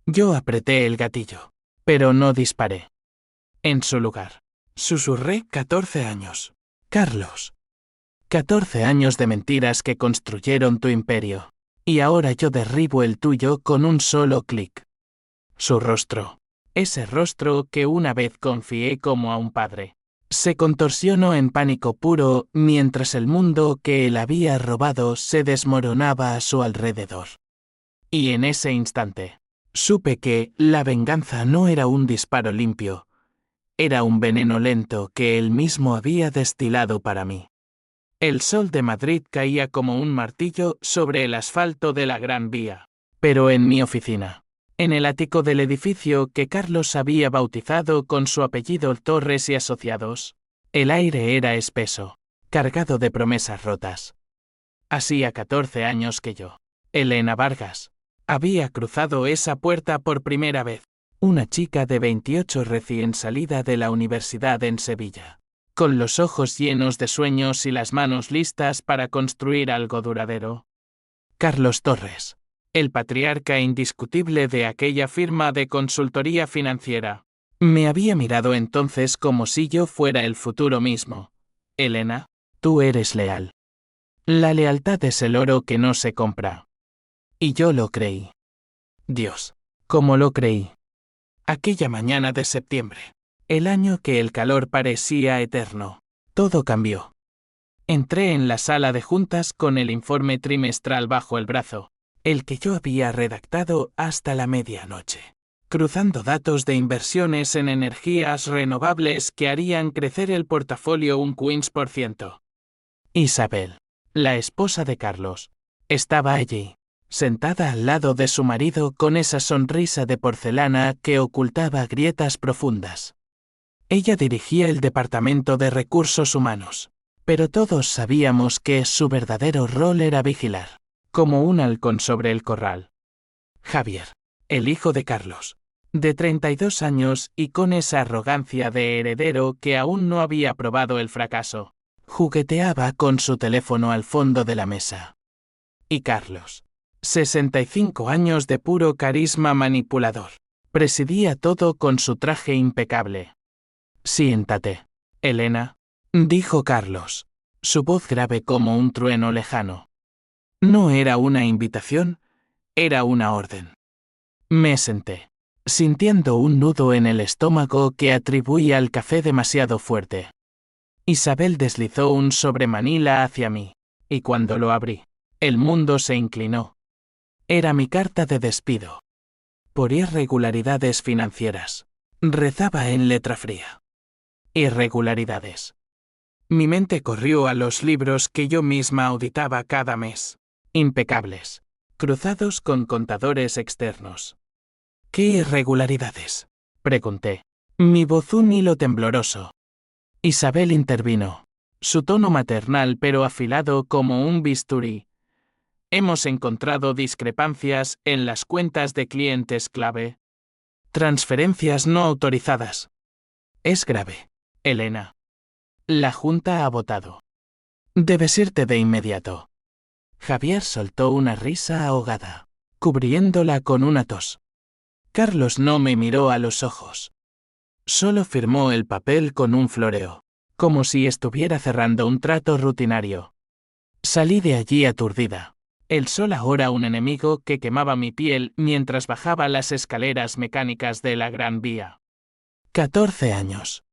Yo apreté el gatillo, pero no disparé. En su lugar, susurré 14 años. Carlos. 14 años de mentiras que construyeron tu imperio. Y ahora yo derribo el tuyo con un solo clic. Su rostro, ese rostro que una vez confié como a un padre, se contorsionó en pánico puro mientras el mundo que él había robado se desmoronaba a su alrededor. Y en ese instante, supe que la venganza no era un disparo limpio, era un veneno lento que él mismo había destilado para mí. El sol de Madrid caía como un martillo sobre el asfalto de la Gran Vía. Pero en mi oficina, en el ático del edificio que Carlos había bautizado con su apellido Torres y Asociados, el aire era espeso, cargado de promesas rotas. Hacía 14 años que yo, Elena Vargas, había cruzado esa puerta por primera vez. Una chica de 28 recién salida de la universidad en Sevilla, con los ojos llenos de sueños y las manos listas para construir algo duradero. Carlos Torres, el patriarca indiscutible de aquella firma de consultoría financiera, me había mirado entonces como si yo fuera el futuro mismo. Elena, tú eres leal. La lealtad es el oro que no se compra. Y yo lo creí. Dios, ¿cómo lo creí? Aquella mañana de septiembre, el año que el calor parecía eterno, todo cambió. Entré en la sala de juntas con el informe trimestral bajo el brazo, el que yo había redactado hasta la medianoche, cruzando datos de inversiones en energías renovables que harían crecer el portafolio un 15%. Isabel, la esposa de Carlos, estaba allí, sentada al lado de su marido con esa sonrisa de porcelana que ocultaba grietas profundas. Ella dirigía el departamento de recursos humanos, pero todos sabíamos que su verdadero rol era vigilar, como un halcón sobre el corral. Javier, el hijo de Carlos, de 32 años y con esa arrogancia de heredero que aún no había probado el fracaso, jugueteaba con su teléfono al fondo de la mesa. Y Carlos, 65 años de puro carisma manipulador, presidía todo con su traje impecable. Siéntate, Elena, dijo Carlos, su voz grave como un trueno lejano. No era una invitación, era una orden. Me senté, sintiendo un nudo en el estómago que atribuía al café demasiado fuerte. Isabel deslizó un sobremanila hacia mí, y cuando lo abrí, el mundo se inclinó. Era mi carta de despido. Por irregularidades financieras. Rezaba en letra fría. Irregularidades. Mi mente corrió a los libros que yo misma auditaba cada mes. Impecables. Cruzados con contadores externos. ¿Qué irregularidades?, pregunté. Mi voz un hilo tembloroso. Isabel intervino. Su tono maternal pero afilado como un bisturí. Hemos encontrado discrepancias en las cuentas de clientes clave. Transferencias no autorizadas. Es grave, Elena. La Junta ha votado. Debes irte de inmediato. Javier soltó una risa ahogada, cubriéndola con una tos. Carlos no me miró a los ojos. Solo firmó el papel con un floreo, como si estuviera cerrando un trato rutinario. Salí de allí aturdida. El sol ahora un enemigo que quemaba mi piel mientras bajaba las escaleras mecánicas de la Gran Vía. 14 años.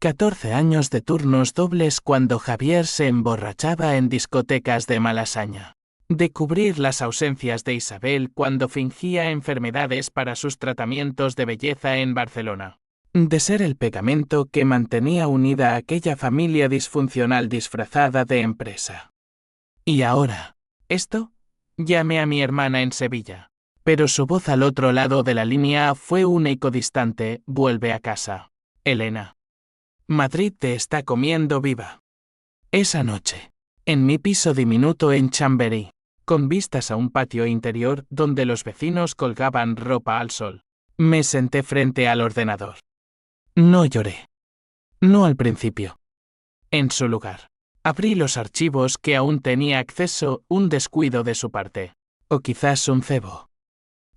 14 años de turnos dobles cuando Javier se emborrachaba en discotecas de Malasaña. De cubrir las ausencias de Isabel cuando fingía enfermedades para sus tratamientos de belleza en Barcelona. De ser el pegamento que mantenía unida a aquella familia disfuncional disfrazada de empresa. Y ahora, ¿esto? Llamé a mi hermana en Sevilla, pero su voz al otro lado de la línea fue un eco distante. Vuelve a casa, Elena. Madrid te está comiendo viva. Esa noche, en mi piso diminuto en Chamberí, con vistas a un patio interior donde los vecinos colgaban ropa al sol, me senté frente al ordenador. No lloré. No al principio. En su lugar, abrí los archivos que aún tenía acceso, un descuido de su parte. O quizás un cebo.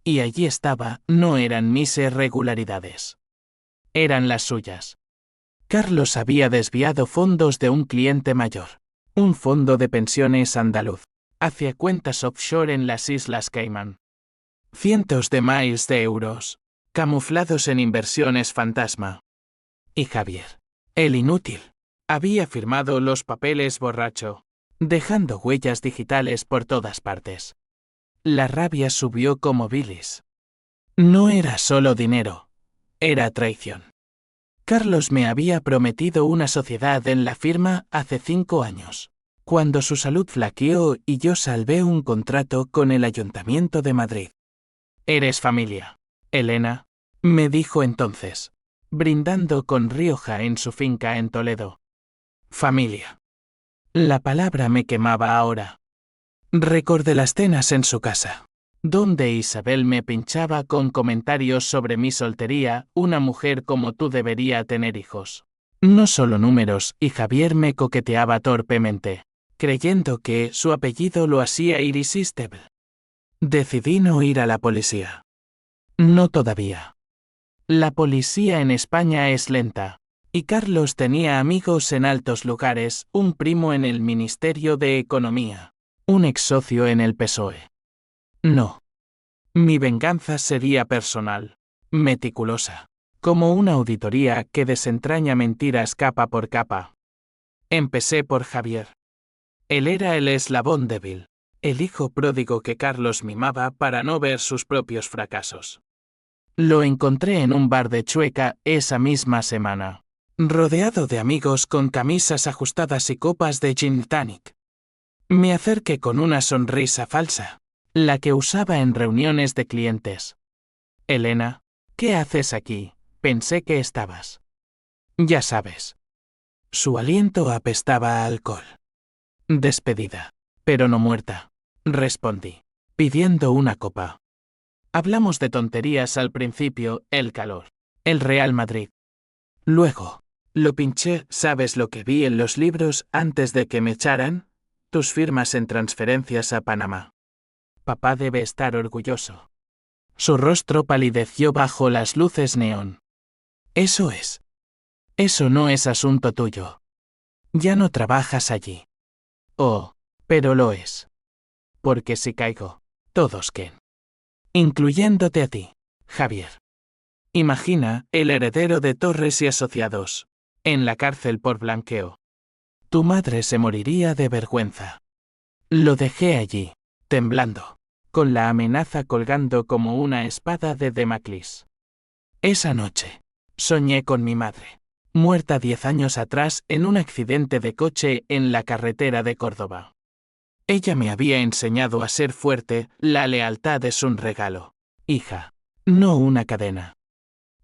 Y allí estaba, no eran mis irregularidades. Eran las suyas. Carlos había desviado fondos de un cliente mayor, un fondo de pensiones andaluz, hacia cuentas offshore en las Islas Caimán. Cientos de miles de euros, camuflados en inversiones fantasma. Y Javier, el inútil, había firmado los papeles borracho, dejando huellas digitales por todas partes. La rabia subió como bilis. No era solo dinero, era traición. Carlos me había prometido una sociedad en la firma hace 5 años, cuando su salud flaqueó y yo salvé un contrato con el Ayuntamiento de Madrid. «Eres familia, Elena», me dijo entonces, brindando con Rioja en su finca en Toledo. Familia. La palabra me quemaba ahora. Recordé las cenas en su casa, donde Isabel me pinchaba con comentarios sobre mi soltería. Una mujer como tú debería tener hijos. No solo números, y Javier me coqueteaba torpemente, creyendo que su apellido lo hacía irresistible. Decidí no ir a la policía. No todavía. La policía en España es lenta, y Carlos tenía amigos en altos lugares, un primo en el Ministerio de Economía, un ex socio en el PSOE. No. Mi venganza sería personal, meticulosa, como una auditoría que desentraña mentiras capa por capa. Empecé por Javier. Él era el eslabón débil, el hijo pródigo que Carlos mimaba para no ver sus propios fracasos. Lo encontré en un bar de Chueca esa misma semana, rodeado de amigos con camisas ajustadas y copas de gin tonic. Me acerqué con una sonrisa falsa, la que usaba en reuniones de clientes. «Elena, ¿qué haces aquí? Pensé que estabas». «Ya sabes». Su aliento apestaba a alcohol. «Despedida, pero no muerta», respondí, pidiendo una copa. Hablamos de tonterías al principio, el calor, el Real Madrid. Luego, lo pinché. ¿Sabes lo que vi en los libros antes de que me echaran? Tus firmas en transferencias a Panamá. Papá debe estar orgulloso. Su rostro palideció bajo las luces neón. Eso es. Eso no es asunto tuyo. Ya no trabajas allí. Oh, pero lo es. Porque si caigo, todos caen. Incluyéndote a ti, Javier. Imagina, el heredero de Torres y Asociados, en la cárcel por blanqueo. Tu madre se moriría de vergüenza. Lo dejé allí, temblando, con la amenaza colgando como una espada de Damocles. Esa noche, soñé con mi madre, muerta 10 años atrás en un accidente de coche en la carretera de Córdoba. Ella me había enseñado a ser fuerte. La lealtad es un regalo, hija, no una cadena.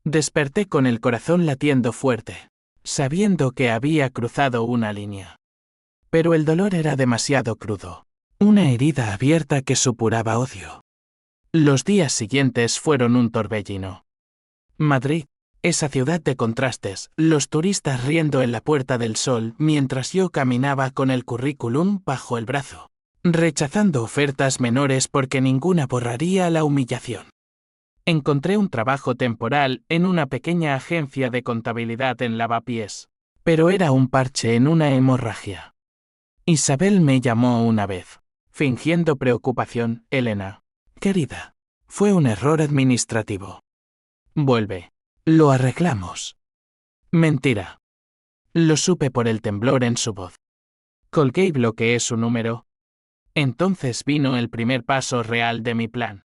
Desperté con el corazón latiendo fuerte, sabiendo que había cruzado una línea. Pero el dolor era demasiado crudo, una herida abierta que supuraba odio. Los días siguientes fueron un torbellino. Madrid, esa ciudad de contrastes, los turistas riendo en la Puerta del Sol mientras yo caminaba con el currículum bajo el brazo, rechazando ofertas menores porque ninguna borraría la humillación. Encontré un trabajo temporal en una pequeña agencia de contabilidad en Lavapiés, pero era un parche en una hemorragia. Isabel me llamó una vez, fingiendo preocupación. «Elena, querida, fue un error administrativo. Vuelve. Lo arreglamos». Mentira. Lo supe por el temblor en su voz. Colgué y bloqueé su número. Entonces vino el primer paso real de mi plan.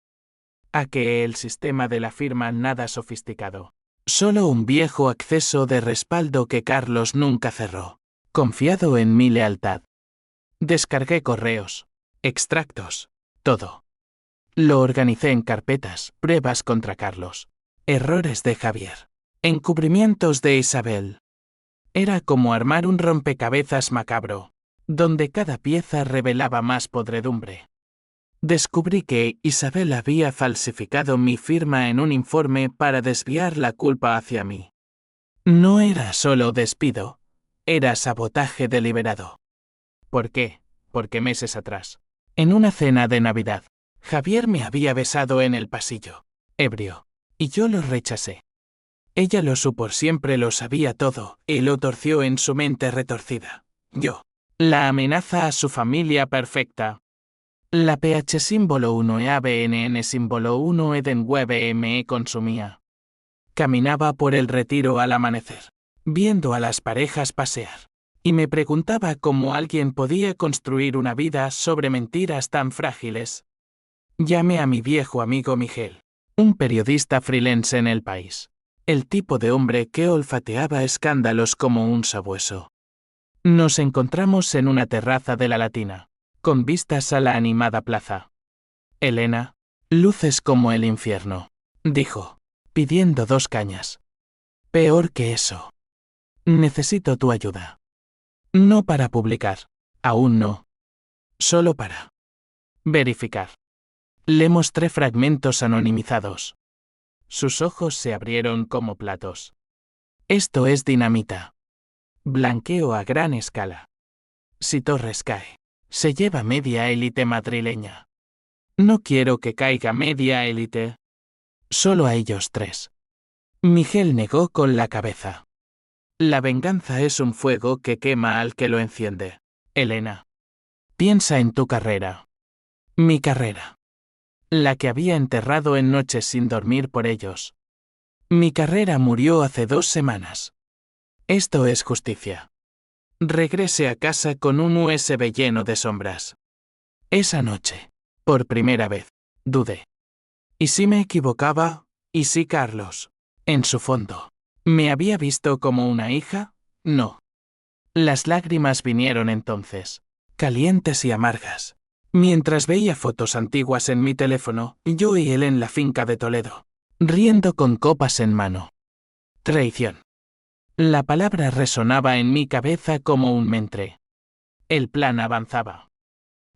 Hackeé el sistema de la firma, nada sofisticado. Solo un viejo acceso de respaldo que Carlos nunca cerró, confiado en mi lealtad. Descargué correos, extractos, todo. Lo organicé en carpetas: pruebas contra Carlos, errores de Javier, encubrimientos de Isabel. Era como armar un rompecabezas macabro, donde cada pieza revelaba más podredumbre. Descubrí que Isabel había falsificado mi firma en un informe para desviar la culpa hacia mí. No era solo despido, era sabotaje deliberado. ¿Por qué? Porque meses atrás, en una cena de Navidad, Javier me había besado en el pasillo, ebrio, y yo lo rechacé. Ella lo supo, siempre lo sabía todo, y lo torció en su mente retorcida. Yo. La amenaza a su familia perfecta. La PH símbolo 1 e ABNN símbolo 1 Eden Web me consumía. Caminaba por el Retiro al amanecer, viendo a las parejas pasear, y me preguntaba cómo alguien podía construir una vida sobre mentiras tan frágiles. Llamé a mi viejo amigo Miguel, un periodista freelance en El País, el tipo de hombre que olfateaba escándalos como un sabueso. Nos encontramos en una terraza de la Latina, con vistas a la animada plaza. Elena, luces como el infierno, dijo, pidiendo 2 cañas. Peor que eso. Necesito tu ayuda. No para publicar, aún no. Solo para verificar. Le mostré fragmentos anonimizados. Sus ojos se abrieron como platos. Esto es dinamita. Blanqueo a gran escala. Si Torres cae, se lleva media élite madrileña. No quiero que caiga media élite. Solo a ellos 3. Miguel negó con la cabeza. La venganza es un fuego que quema al que lo enciende. Elena. Piensa en tu carrera. Mi carrera. La que había enterrado en noches sin dormir por ellos. Mi carrera murió hace 2 semanas. Esto es justicia. Regrese a casa con un USB lleno de sombras. Esa noche, por primera vez, dudé. ¿Y si me equivocaba? ¿Y si Carlos, en su fondo, me había visto como una hija? No. Las lágrimas vinieron entonces, calientes y amargas, mientras veía fotos antiguas en mi teléfono, yo y él en la finca de Toledo, riendo con copas en mano. Traición. La palabra resonaba en mi cabeza como un mentre. El plan avanzaba.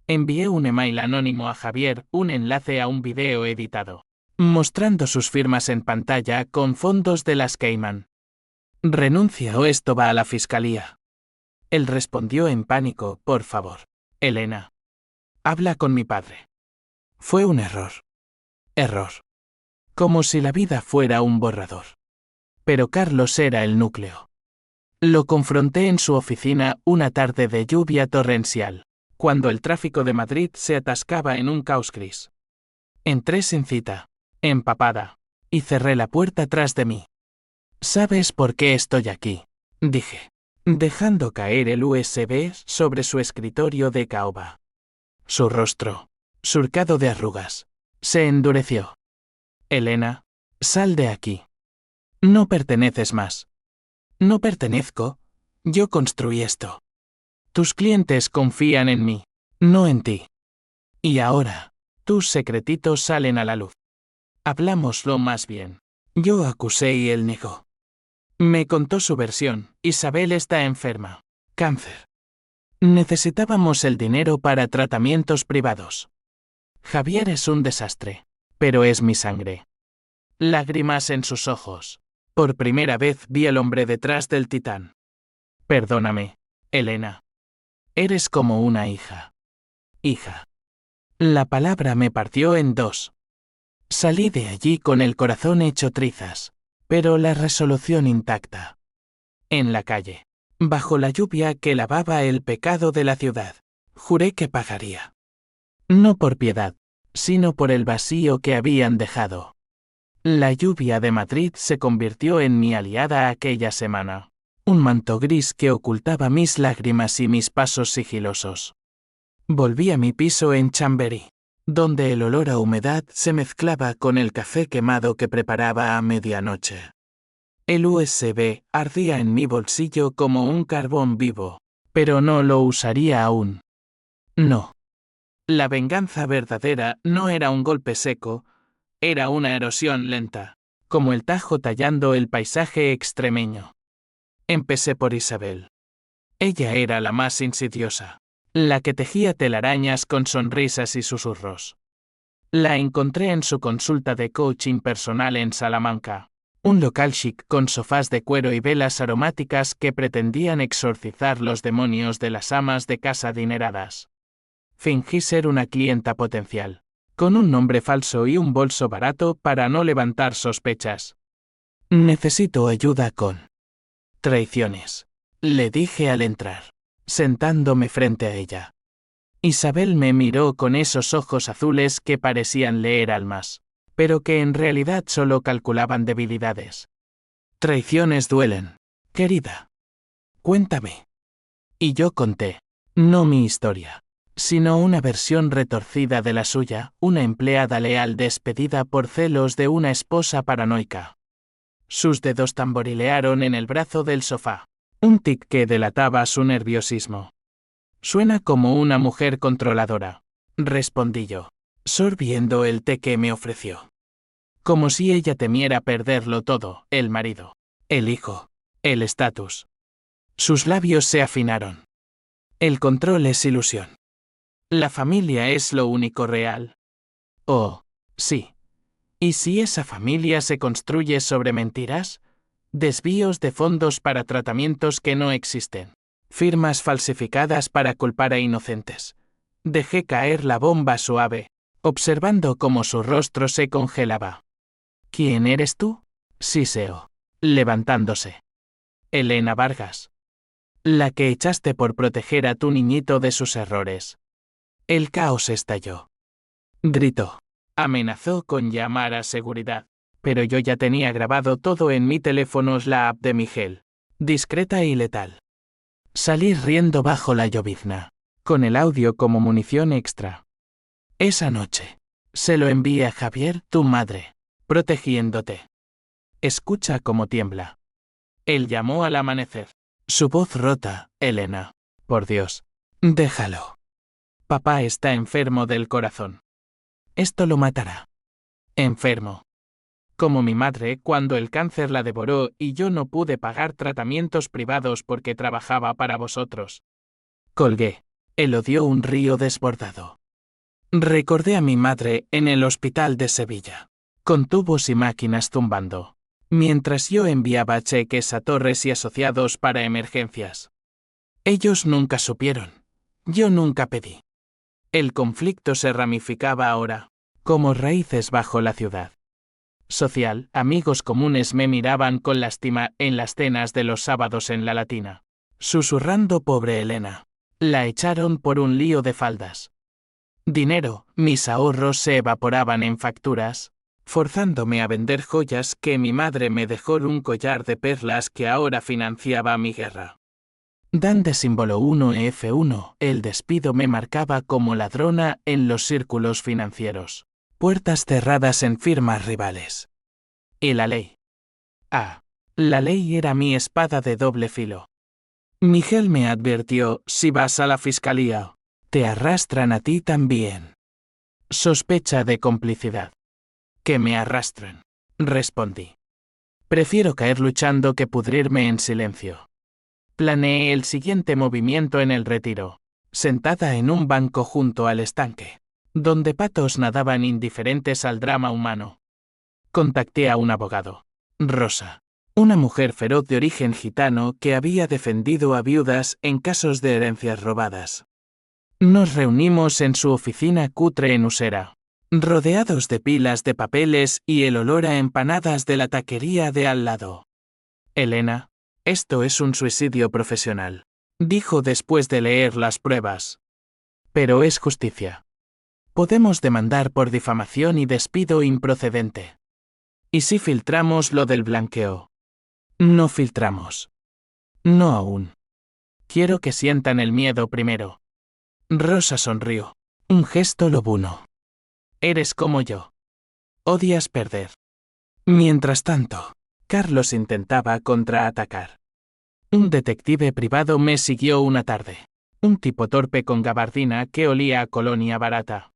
Envié un email anónimo a Javier, un enlace a un video editado, mostrando sus firmas en pantalla con fondos de las Cayman. Renuncia o esto va a la fiscalía. Él respondió en pánico, por favor, Elena. Habla con mi padre. Fue un error. Error. Como si la vida fuera un borrador. Pero Carlos era el núcleo. Lo confronté en su oficina una tarde de lluvia torrencial, cuando el tráfico de Madrid se atascaba en un caos gris. Entré sin cita, empapada, y cerré la puerta tras de mí. ¿Sabes por qué estoy aquí?, dije, dejando caer el USB sobre su escritorio de caoba. Su rostro, surcado de arrugas, se endureció. Elena, sal de aquí. No perteneces más. No pertenezco. Yo construí esto. Tus clientes confían en mí, no en ti. Y ahora, tus secretitos salen a la luz. Hablámoslo más bien. Yo acusé y él negó. Me contó su versión. Isabel está enferma. Cáncer. Necesitábamos el dinero para tratamientos privados. Javier es un desastre, pero es mi sangre. Lágrimas en sus ojos. Por primera vez vi al hombre detrás del titán. Perdóname, Elena. Eres como una hija. Hija. La palabra me partió en 2. Salí de allí con el corazón hecho trizas, pero la resolución intacta. En la calle, bajo la lluvia que lavaba el pecado de la ciudad, juré que pagaría. No por piedad, sino por el vacío que habían dejado. La lluvia de Madrid se convirtió en mi aliada aquella semana. Un manto gris que ocultaba mis lágrimas y mis pasos sigilosos. Volví a mi piso en Chamberí, donde el olor a humedad se mezclaba con el café quemado que preparaba a medianoche. El USB ardía en mi bolsillo como un carbón vivo, pero no lo usaría aún. No. La venganza verdadera no era un golpe seco, era una erosión lenta, como el Tajo tallando el paisaje extremeño. Empecé por Isabel. Ella era la más insidiosa, la que tejía telarañas con sonrisas y susurros. La encontré en su consulta de coaching personal en Salamanca, un local chic con sofás de cuero y velas aromáticas que pretendían exorcizar los demonios de las amas de casa adineradas. Fingí ser una clienta potencial, con un nombre falso y un bolso barato para no levantar sospechas. Necesito ayuda con traiciones, le dije al entrar, sentándome frente a ella. Isabel me miró con esos ojos azules que parecían leer almas, pero que en realidad solo calculaban debilidades. Traiciones duelen, querida. Cuéntame. Y yo conté, no mi historia, sino una versión retorcida de la suya, una empleada leal despedida por celos de una esposa paranoica. Sus dedos tamborilearon en el brazo del sofá, un tic que delataba su nerviosismo. Suena como una mujer controladora, respondí yo, sorbiendo el té que me ofreció. Como si ella temiera perderlo todo, el marido, el hijo, el estatus. Sus labios se afinaron. El control es ilusión. La familia es lo único real. Oh, sí. ¿Y si esa familia se construye sobre mentiras? Desvíos de fondos para tratamientos que no existen. Firmas falsificadas para culpar a inocentes. Dejé caer la bomba suave, observando cómo su rostro se congelaba. ¿Quién eres tú? Siseó, levantándose. Elena Vargas. La que echaste por proteger a tu niñito de sus errores. El caos estalló. Gritó. Amenazó con llamar a seguridad. Pero yo ya tenía grabado todo en mi teléfono, la app de Miguel. Discreta y letal. Salí riendo bajo la llovizna, con el audio como munición extra. Esa noche, se lo envié a Javier, tu madre, protegiéndote. Escucha cómo tiembla. Él llamó al amanecer. Su voz rota, Elena. Por Dios. Déjalo. Papá está enfermo del corazón. Esto lo matará. Enfermo. Como mi madre cuando el cáncer la devoró y yo no pude pagar tratamientos privados porque trabajaba para vosotros. Colgué. Él odió un río desbordado. Recordé a mi madre en el hospital de Sevilla, con tubos y máquinas zumbando, mientras yo enviaba cheques a Torres y Asociados para emergencias. Ellos nunca supieron. Yo nunca pedí. El conflicto se ramificaba ahora, como raíces bajo la ciudad. Social, amigos comunes me miraban con lástima en las cenas de los sábados en la Latina. Susurrando pobre Elena. La echaron por un lío de faldas. Dinero, mis ahorros se evaporaban en facturas, forzándome a vender joyas que mi madre me dejó un collar de perlas que ahora financiaba mi guerra. Dan de símbolo 1F1, el despido me marcaba como ladrona en los círculos financieros. Puertas cerradas en firmas rivales. Y la ley. Ah, la ley era mi espada de doble filo. Miguel me advirtió, si vas a la fiscalía, te arrastran a ti también. Sospecha de complicidad. Que me arrastren, respondí. Prefiero caer luchando que pudrirme en silencio. Planeé el siguiente movimiento en el retiro, sentada en un banco junto al estanque, donde patos nadaban indiferentes al drama humano. Contacté a un abogado, Rosa, una mujer feroz de origen gitano que había defendido a viudas en casos de herencias robadas. Nos reunimos en su oficina cutre en Usera, rodeados de pilas de papeles y el olor a empanadas de la taquería de al lado. Elena, esto es un suicidio profesional, dijo después de leer las pruebas. Pero es justicia. Podemos demandar por difamación y despido improcedente. ¿Y si filtramos lo del blanqueo? No filtramos. No aún. Quiero que sientan el miedo primero. Rosa sonrió. Un gesto lobuno. Eres como yo. Odias perder. Mientras tanto, Carlos intentaba contraatacar. Un detective privado me siguió una tarde. Un tipo torpe con gabardina que olía a colonia barata.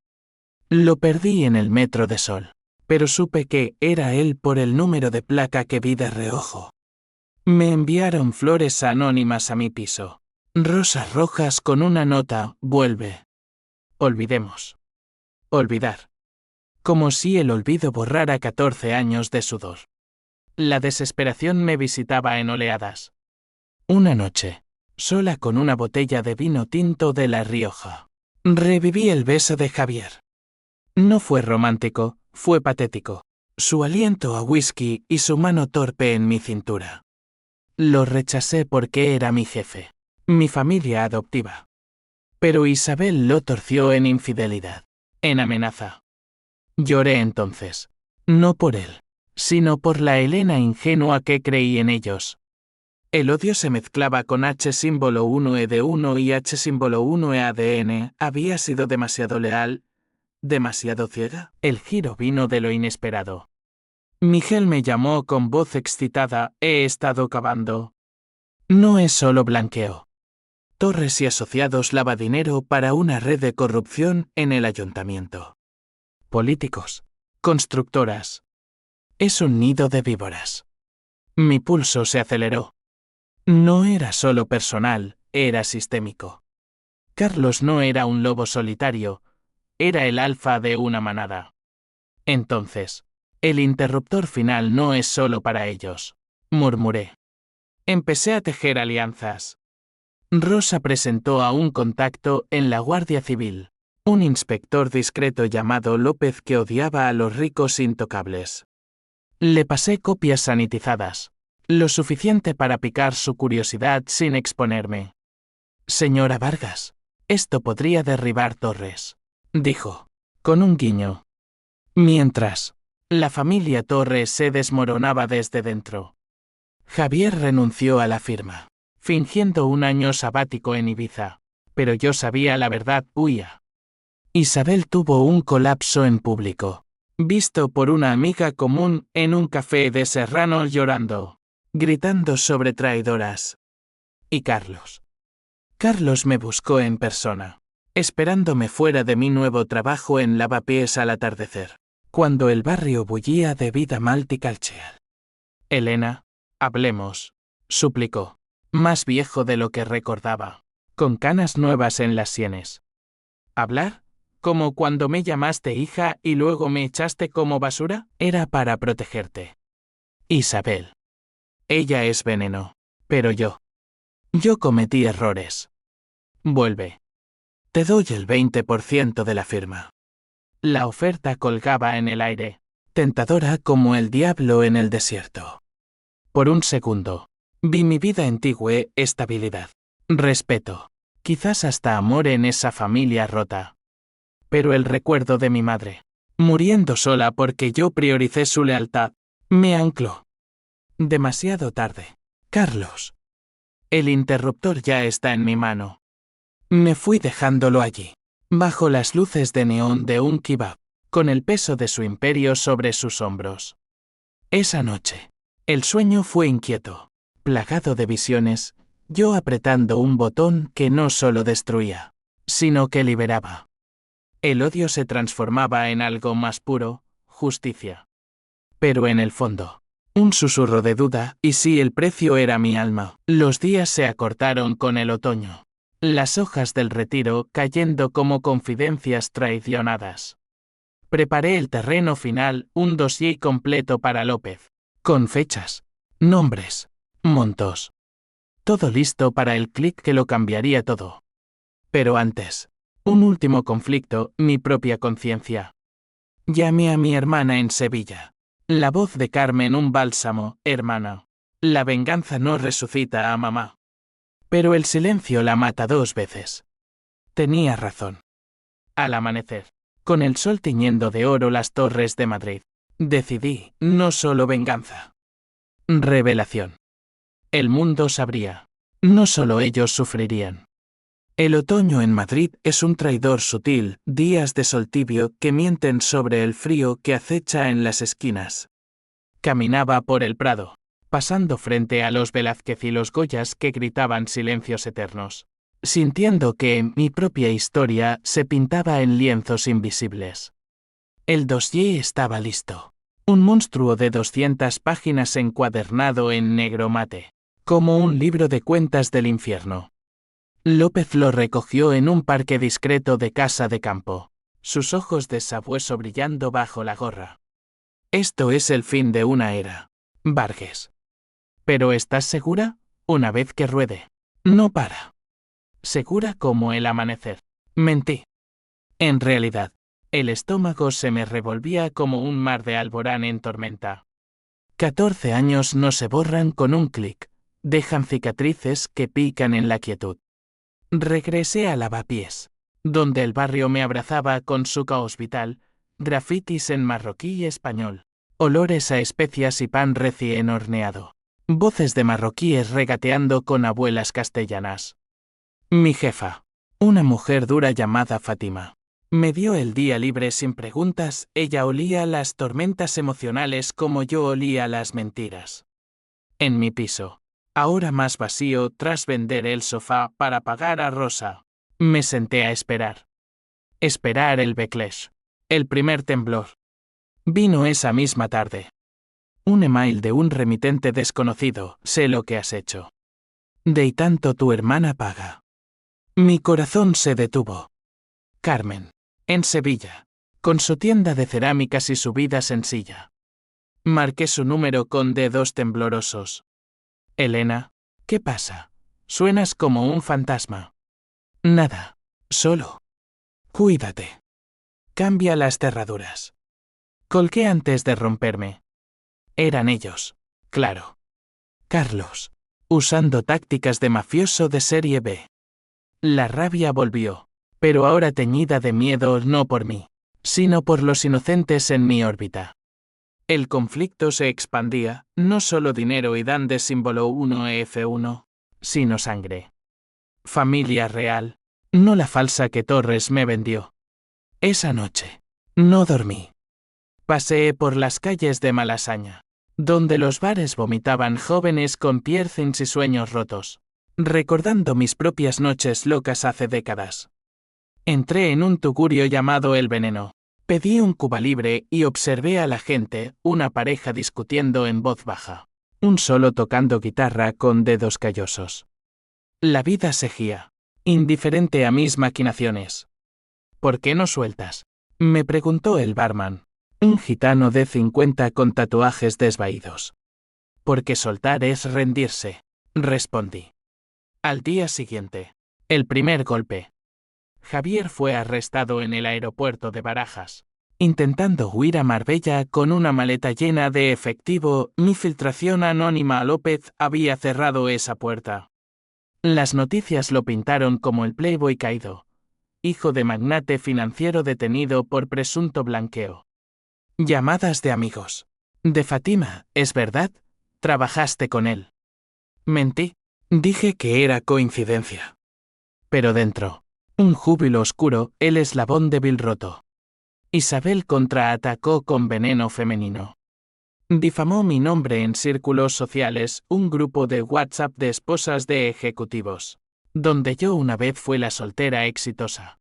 Lo perdí en el metro de Sol, pero supe que era él por el número de placa que vi de reojo. Me enviaron flores anónimas a mi piso. Rosas rojas con una nota, vuelve. Olvidemos. Olvidar. Como si el olvido borrara 14 años de sudor. La desesperación me visitaba en oleadas. Una noche, sola con una botella de vino tinto de La Rioja, reviví el beso de Javier. No fue romántico, fue patético. Su aliento a whisky y su mano torpe en mi cintura. Lo rechacé porque era mi jefe, mi familia adoptiva. Pero Isabel lo torció en infidelidad, en amenaza. Lloré entonces, no por él, sino por la Elena ingenua que creí en ellos. El odio se mezclaba con H símbolo 1E de 1 y H símbolo 1E ADN. Había sido demasiado leal, demasiado ciega. El giro vino de lo inesperado. Miguel me llamó con voz excitada: he estado cavando. No es solo blanqueo. Torres y asociados lava dinero para una red de corrupción en el ayuntamiento. Políticos. Constructoras. Es un nido de víboras. Mi pulso se aceleró. No era solo personal, era sistémico. Carlos no era un lobo solitario, era el alfa de una manada. Entonces, el interruptor final no es solo para ellos, murmuré. Empecé a tejer alianzas. Rosa presentó a un contacto en la Guardia Civil, un inspector discreto llamado López que odiaba a los ricos intocables. Le pasé copias sanitizadas, lo suficiente para picar su curiosidad sin exponerme. Señora Vargas, esto podría derribar Torres, dijo, con un guiño. Mientras, la familia Torres se desmoronaba desde dentro. Javier renunció a la firma, fingiendo un año sabático en Ibiza, pero yo sabía la verdad, huía. Isabel tuvo un colapso en público, visto por una amiga común en un café de Serrano llorando, gritando sobre traidoras. Y Carlos. Carlos me buscó en persona, esperándome fuera de mi nuevo trabajo en Lavapiés al atardecer, cuando el barrio bullía de vida multicultural. Elena, hablemos, suplicó, más viejo de lo que recordaba, con canas nuevas en las sienes. ¿Hablar? ¿Como cuando me llamaste hija y luego me echaste como basura? Era para protegerte. Isabel. Ella es veneno, pero yo cometí errores. Vuelve. Te doy el 20% de la firma. La oferta colgaba en el aire, tentadora como el diablo en el desierto. Por un segundo, vi mi vida antigua, estabilidad, respeto, quizás hasta amor en esa familia rota. Pero el recuerdo de mi madre, muriendo sola porque yo prioricé su lealtad, me ancló. Demasiado tarde. Carlos. El interruptor ya está en mi mano. Me fui dejándolo allí, bajo las luces de neón de un kebab, con el peso de su imperio sobre sus hombros. Esa noche, el sueño fue inquieto, plagado de visiones, yo apretando un botón que no solo destruía, sino que liberaba. El odio se transformaba en algo más puro, justicia. Pero en el fondo, un susurro de duda, ¿y si el precio era mi alma? Los días se acortaron con el otoño. Las hojas del retiro cayendo como confidencias traicionadas. Preparé el terreno final, un dossier completo para López, con fechas, nombres, montos. Todo listo para el clic que lo cambiaría todo. Pero antes, un último conflicto, mi propia conciencia. Llamé a mi hermana en Sevilla. La voz de Carmen un bálsamo, hermana. La venganza no resucita a mamá. Pero el silencio la mata 2 veces. Tenía razón. Al amanecer, con el sol tiñendo de oro las torres de Madrid, decidí, no solo venganza. Revelación. El mundo sabría. No solo ellos sufrirían. El otoño en Madrid es un traidor sutil, días de sol tibio que mienten sobre el frío que acecha en las esquinas. Caminaba por el Prado, pasando frente a los Velázquez y los Goyas que gritaban silencios eternos, sintiendo que mi propia historia se pintaba en lienzos invisibles. El dossier estaba listo. Un monstruo de 200 páginas encuadernado en negro mate, como un libro de cuentas del infierno. López lo recogió en un parque discreto de casa de campo, sus ojos de sabueso brillando bajo la gorra. Esto es el fin de una era, Vargas. ¿Pero estás segura? Una vez que ruede, no para. Segura como el amanecer. Mentí. En realidad, El estómago se me revolvía como un mar de alborán en tormenta. 14 años no se borran con un clic, dejan cicatrices que pican en la quietud. Regresé a Lavapiés, donde el barrio me abrazaba con su caos vital, grafitis en marroquí y español, olores a especias y pan recién horneado, voces de marroquíes regateando con abuelas castellanas. Mi jefa, una mujer dura llamada Fátima, me dio el día libre sin preguntas. Ella olía las tormentas emocionales como yo olía las mentiras. En mi piso, ahora más vacío tras vender el sofá para pagar a Rosa, me senté a esperar. Esperar el backlash. El primer temblor. Vino esa misma tarde. Un email de un remitente desconocido, sé lo que has hecho. De y tanto tu hermana paga. Mi corazón se detuvo. Carmen, en Sevilla, con su tienda de cerámicas y su vida sencilla. Marqué su número con dedos temblorosos. Elena, ¿qué pasa? Suenas como un fantasma. Nada, solo. Cuídate. Cambia las cerraduras. Colgué antes de romperme. Eran ellos, claro. Carlos, usando tácticas de mafioso de serie B. La rabia volvió, pero ahora teñida de miedo no por mí, sino por los inocentes en mi órbita. El conflicto se expandía, no solo dinero y dan de símbolo 1F1, sino sangre. Familia real, no la falsa que Torres me vendió. Esa noche, no dormí. Paseé por las calles de Malasaña, donde los bares vomitaban jóvenes con piercings y sueños rotos, recordando mis propias noches locas hace décadas. Entré en un tugurio llamado El Veneno. Pedí un Cuba Libre y observé a la gente, una pareja discutiendo en voz baja, un solo tocando guitarra con dedos callosos. La vida seguía, indiferente a mis maquinaciones. ¿Por qué no sueltas?, me preguntó el barman, un gitano de 50 con tatuajes desvaídos. Porque soltar es rendirse, respondí. Al día siguiente, el primer golpe. Javier fue arrestado en el aeropuerto de Barajas, intentando huir a Marbella con una maleta llena de efectivo. Mi filtración anónima a López había cerrado esa puerta. Las noticias lo pintaron como el playboy caído, hijo de magnate financiero detenido por presunto blanqueo. Llamadas de amigos. De Fátima, ¿es verdad? ¿Trabajaste con él? Mentí. Dije que era coincidencia. Pero dentro, un júbilo oscuro, el eslabón débil roto. Isabel contraatacó con veneno femenino. Difamó mi nombre en círculos sociales, un grupo de WhatsApp de esposas de ejecutivos, donde yo una vez fui la soltera exitosa.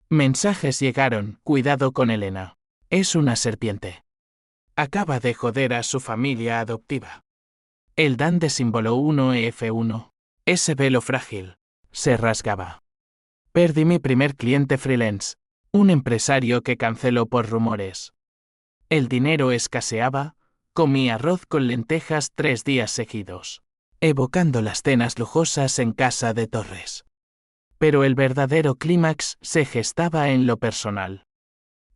Mensajes llegaron, cuidado con Elena. Es una serpiente. Acaba de joder a su familia adoptiva. El Dan de símbolo 1F1, ese velo frágil, se rasgaba. Perdí mi primer cliente freelance, un empresario que canceló por rumores. El dinero escaseaba, comí arroz con lentejas 3 días seguidos, evocando las cenas lujosas en casa de Torres. Pero el verdadero clímax se gestaba en lo personal.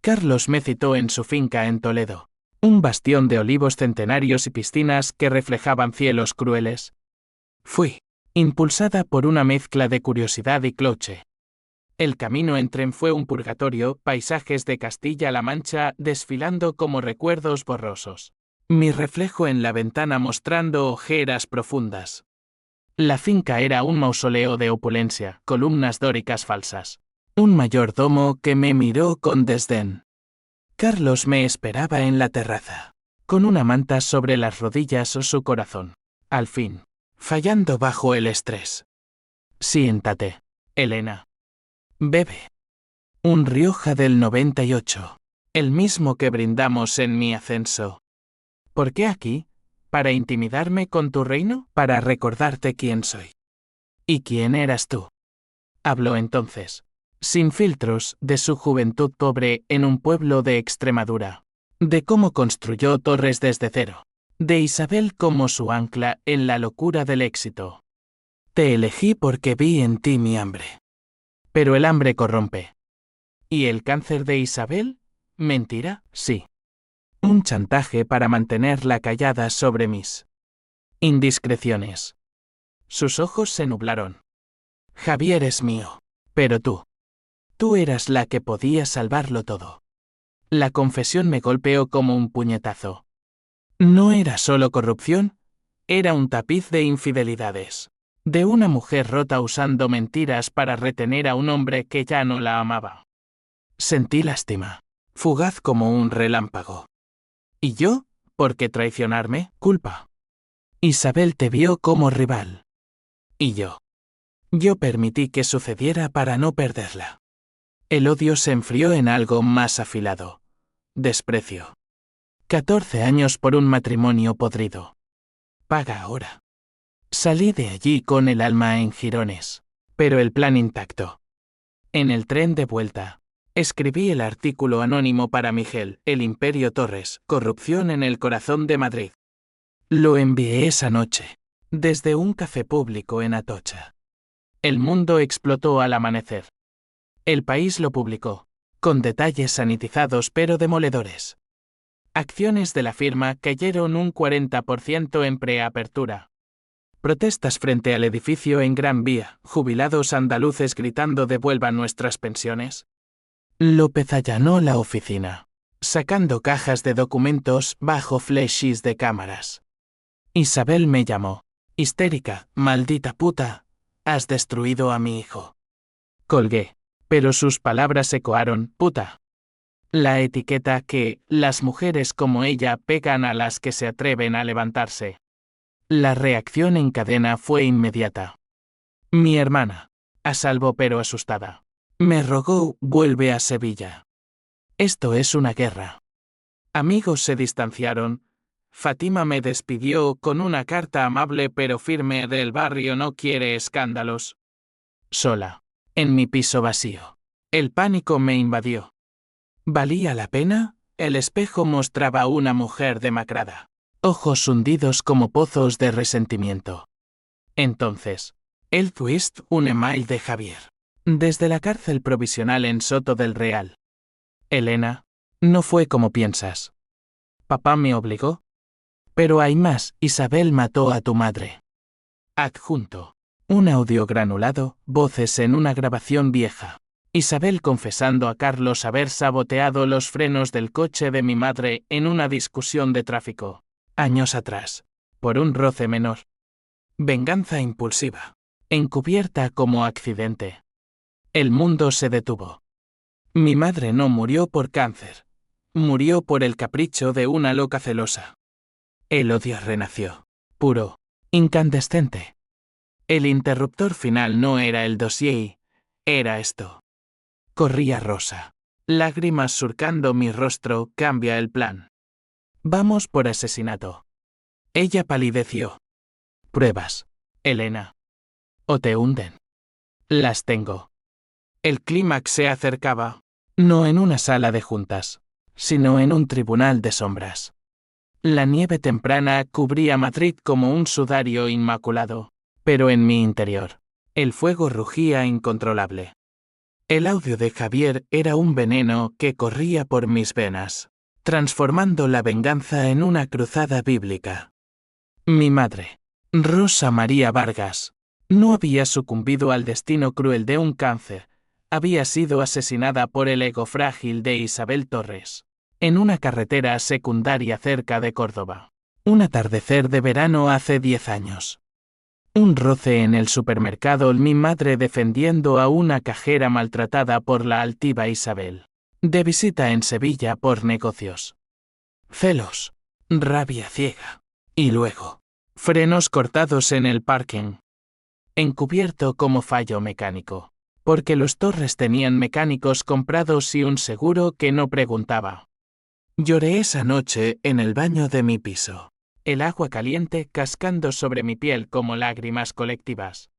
Carlos me citó en su finca en Toledo, un bastión de olivos centenarios y piscinas que reflejaban cielos crueles. Fui, impulsada por una mezcla de curiosidad y cloche. El camino en tren fue un purgatorio, paisajes de Castilla-La Mancha desfilando como recuerdos borrosos. Mi reflejo en la ventana mostrando ojeras profundas. La finca era un mausoleo de opulencia, columnas dóricas falsas. Un mayordomo que me miró con desdén. Carlos me esperaba en la terraza, con una manta sobre las rodillas o su corazón. Al fin, fallando bajo el estrés. Siéntate, Elena. Bebe. Un Rioja del 98, el mismo que brindamos en mi ascenso. ¿Por qué aquí? ¿Para intimidarme con tu reino? ¿Para recordarte quién soy? ¿Y quién eras tú? Habló entonces, sin filtros, de su juventud pobre en un pueblo de Extremadura, de cómo construyó Torres desde cero, de Isabel como su ancla en la locura del éxito. Te elegí porque vi en ti mi hambre. Pero el hambre corrompe. ¿Y el cáncer de Isabel? ¿Mentira? Sí. Un chantaje para mantenerla callada sobre mis indiscreciones. Sus ojos se nublaron. Javier es mío. Pero tú eras la que podía salvarlo todo. La confesión me golpeó como un puñetazo. No era solo corrupción, era un tapiz de infidelidades. De una mujer rota usando mentiras para retener a un hombre que ya no la amaba. Sentí lástima, fugaz como un relámpago. ¿Y yo? ¿Por qué traicionarme? Culpa. Isabel te vio como rival. ¿Y yo? Yo permití que sucediera para no perderla. El odio se enfrió en algo más afilado. Desprecio. 14 años por un matrimonio podrido. Paga ahora. Salí de allí con el alma en jirones, pero el plan intacto. En el tren de vuelta, escribí el artículo anónimo para Miguel, El Imperio Torres, corrupción en el corazón de Madrid. Lo envié esa noche, desde un café público en Atocha. El mundo explotó al amanecer. El País lo publicó, con detalles sanitizados pero demoledores. Acciones de la firma cayeron un 40% en preapertura. Protestas frente al edificio en Gran Vía, jubilados andaluces gritando devuelvan nuestras pensiones. López allanó la oficina, sacando cajas de documentos bajo flashes de cámaras. Isabel me llamó. Histérica, maldita puta, has destruido a mi hijo. Colgué, pero sus palabras ecoaron, puta. La etiqueta que las mujeres como ella pegan a las que se atreven a levantarse. La reacción en cadena fue inmediata. Mi hermana, a salvo pero asustada, me rogó, vuelve a Sevilla. Esto es una guerra. Amigos se distanciaron. Fátima me despidió con una carta amable pero firme del barrio no quiere escándalos. Sola, en mi piso vacío. El pánico me invadió. ¿Valía la pena? El espejo mostraba una mujer demacrada, ojos hundidos como pozos de resentimiento. Entonces, el twist, un email de Javier. Desde la cárcel provisional en Soto del Real. Elena, no fue como piensas. Papá me obligó. Pero hay más, Isabel mató a tu madre. Adjunto. Un audio granulado, voces en una grabación vieja. Isabel confesando a Carlos haber saboteado los frenos del coche de mi madre en una discusión de tráfico, años atrás, por un roce menor. Venganza impulsiva, encubierta como accidente. El mundo se detuvo. Mi madre no murió por cáncer, murió por el capricho de una loca celosa. El odio renació, puro, incandescente. El interruptor final no era el dossier, era esto. Corría rosa. Lágrimas surcando mi rostro, cambia el plan. Vamos por asesinato. Ella palideció. Pruebas, Elena. O te hunden. Las tengo. El clímax se acercaba, no en una sala de juntas, sino en un tribunal de sombras. La nieve temprana cubría Madrid como un sudario inmaculado, pero en mi interior, el fuego rugía incontrolable. El audio de Javier era un veneno que corría por mis venas, transformando la venganza en una cruzada bíblica. Mi madre, Rosa María Vargas, no había sucumbido al destino cruel de un cáncer, había sido asesinada por el ego frágil de Isabel Torres, en una carretera secundaria cerca de Córdoba. Un atardecer de verano hace 10 años. Un roce en el supermercado, mi madre defendiendo a una cajera maltratada por la altiva Isabel. De visita en Sevilla por negocios. Celos. Rabia ciega. Y luego, frenos cortados en el parking. Encubierto como fallo mecánico. Porque los Torres tenían mecánicos comprados y un seguro que no preguntaba. Lloré esa noche en el baño de mi piso. El agua caliente cascando sobre mi piel como lágrimas colectivas.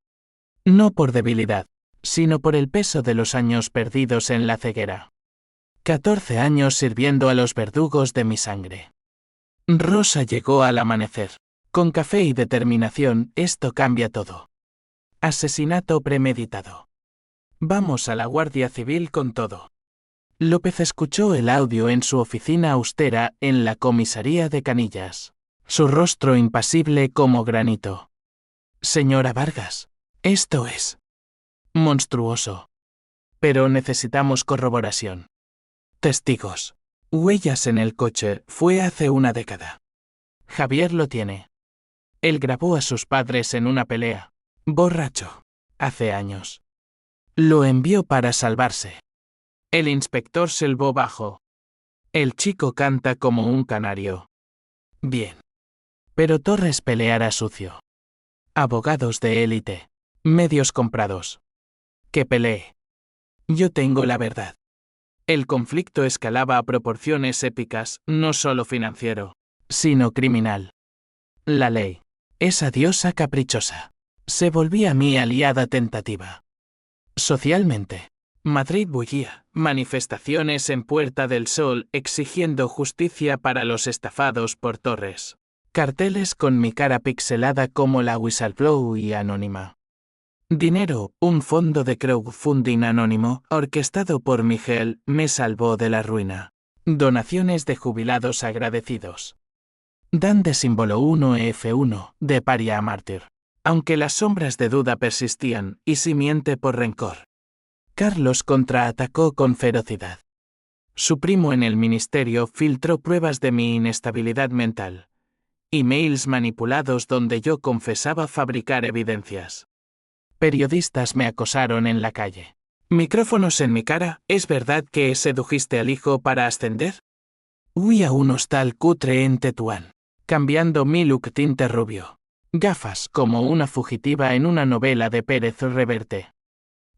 No por debilidad, sino por el peso de los años perdidos en la ceguera. 14 años sirviendo a los verdugos de mi sangre. Rosa llegó al amanecer. Con café y determinación, esto cambia todo. Asesinato premeditado. Vamos a la Guardia Civil con todo. López escuchó el audio en su oficina austera en la comisaría de Canillas. Su rostro impasible como granito. Señora Vargas, esto es monstruoso. Pero necesitamos corroboración. Testigos. Huellas en el coche. Fue hace una década. Javier lo tiene. Él grabó a sus padres en una pelea. Borracho. Hace años. Lo envió para salvarse. El inspector silbó bajo. El chico canta como un canario. Bien. Pero Torres peleará sucio. Abogados de élite. Medios comprados. Que pelee. Yo tengo la verdad. El conflicto escalaba a proporciones épicas, no solo financiero, sino criminal. La ley, esa diosa caprichosa, se volvía mi aliada tentativa. Socialmente, Madrid bullía, manifestaciones en Puerta del Sol exigiendo justicia para los estafados por Torres. Carteles con mi cara pixelada como la whistleblower y anónima. Dinero, un fondo de crowdfunding anónimo, orquestado por Miguel, me salvó de la ruina. Donaciones de jubilados agradecidos. Dan de símbolo 1F1, de paria a mártir. Aunque las sombras de duda persistían, y simiente por rencor. Carlos contraatacó con ferocidad. Su primo en el ministerio filtró pruebas de mi inestabilidad mental. Emails manipulados donde yo confesaba fabricar evidencias. Periodistas me acosaron en la calle. Micrófonos en mi cara, ¿es verdad que sedujiste al hijo para ascender? Huí a un hostal cutre en Tetuán, cambiando mi look tinte rubio. Gafas como una fugitiva en una novela de Pérez Reverte.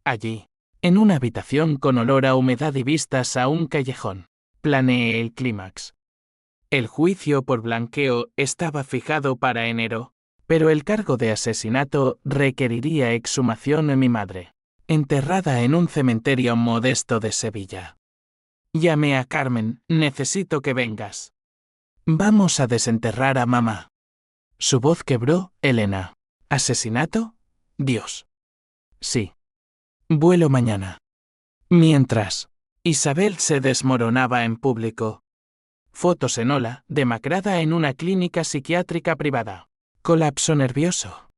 Allí, en una habitación con olor a humedad y vistas a un callejón, planeé el clímax. El juicio por blanqueo estaba fijado para enero, pero el cargo de asesinato requeriría exhumación de mi madre, enterrada en un cementerio modesto de Sevilla. Llamé a Carmen, necesito que vengas. Vamos a desenterrar a mamá. Su voz quebró, Elena. ¿Asesinato? Dios. Sí. Vuelo mañana. Mientras, Isabel se desmoronaba en público. Fotos en ola, demacrada en una clínica psiquiátrica privada. Colapso nervioso.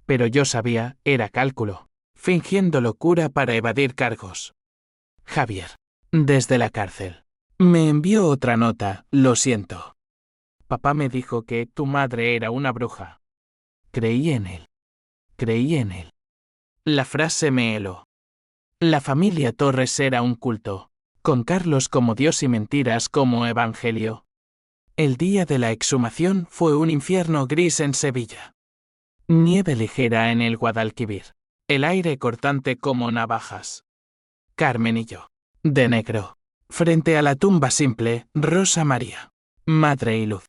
Pero yo sabía, era cálculo, fingiendo locura para evadir cargos. Javier, desde la cárcel, me envió otra nota, lo siento. Papá me dijo que tu madre era una bruja. Creí en él. Creí en él. La frase me heló. La familia Torres era un culto, con Carlos como Dios y mentiras como evangelio. El día de la exhumación fue un infierno gris en Sevilla. Nieve ligera en el Guadalquivir. El aire cortante como navajas. Carmen y yo, de negro, frente a la tumba simple, Rosa María, madre y luz.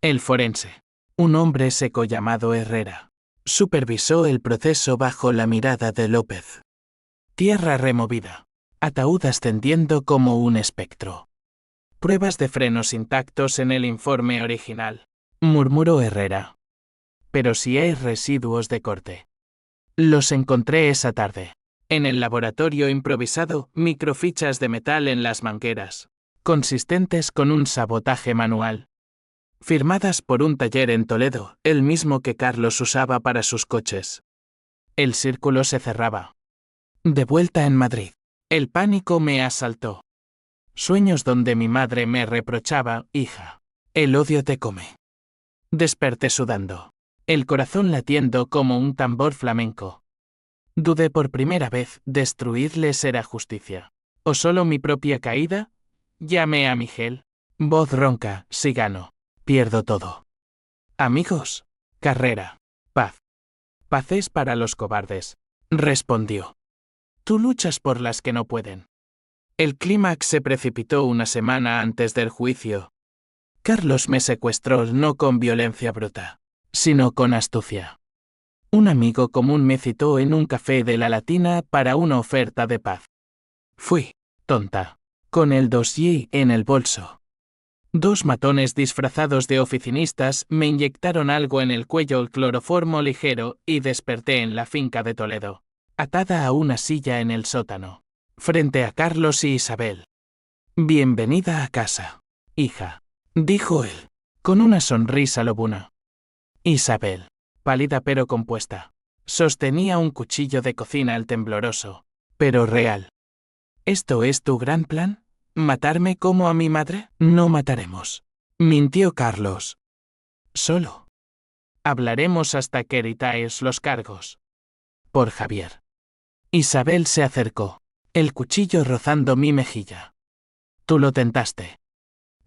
El forense, un hombre seco llamado Herrera, supervisó el proceso bajo la mirada de López. Tierra removida, ataúd ascendiendo como un espectro. Pruebas de frenos intactos en el informe original, murmuró Herrera. Pero si hay residuos de corte. Los encontré esa tarde. En el laboratorio improvisado, microfichas de metal en las mangueras, consistentes con un sabotaje manual. Firmadas por un taller en Toledo, el mismo que Carlos usaba para sus coches. El círculo se cerraba. De vuelta en Madrid, el pánico me asaltó. Sueños donde mi madre me reprochaba, hija, el odio te come. Desperté sudando, el corazón latiendo como un tambor flamenco. Dudé por primera vez, ¿destruirles era justicia? ¿O solo mi propia caída? Llamé a Miguel. Voz ronca, si gano, pierdo todo. Amigos, carrera, paz. Paz es para los cobardes, respondió. Tú luchas por las que no pueden. El clímax se precipitó una semana antes del juicio. Carlos me secuestró no con violencia bruta, sino con astucia. Un amigo común me citó en un café de la Latina para una oferta de paz. Fui, tonta, con el dossier en el bolso. 2 matones disfrazados de oficinistas me inyectaron algo en el cuello, el cloroformo ligero, y desperté en la finca de Toledo, atada a una silla en el sótano, frente a Carlos y Isabel. Bienvenida a casa, hija, dijo él, con una sonrisa lobuna. Isabel, pálida pero compuesta, sostenía un cuchillo de cocina al tembloroso, pero real. ¿Esto es tu gran plan? ¿Matarme como a mi madre? No mataremos, mintió Carlos. Solo hablaremos hasta que eritáis los cargos. Por Javier. Isabel se acercó, el cuchillo rozando mi mejilla. Tú lo tentaste.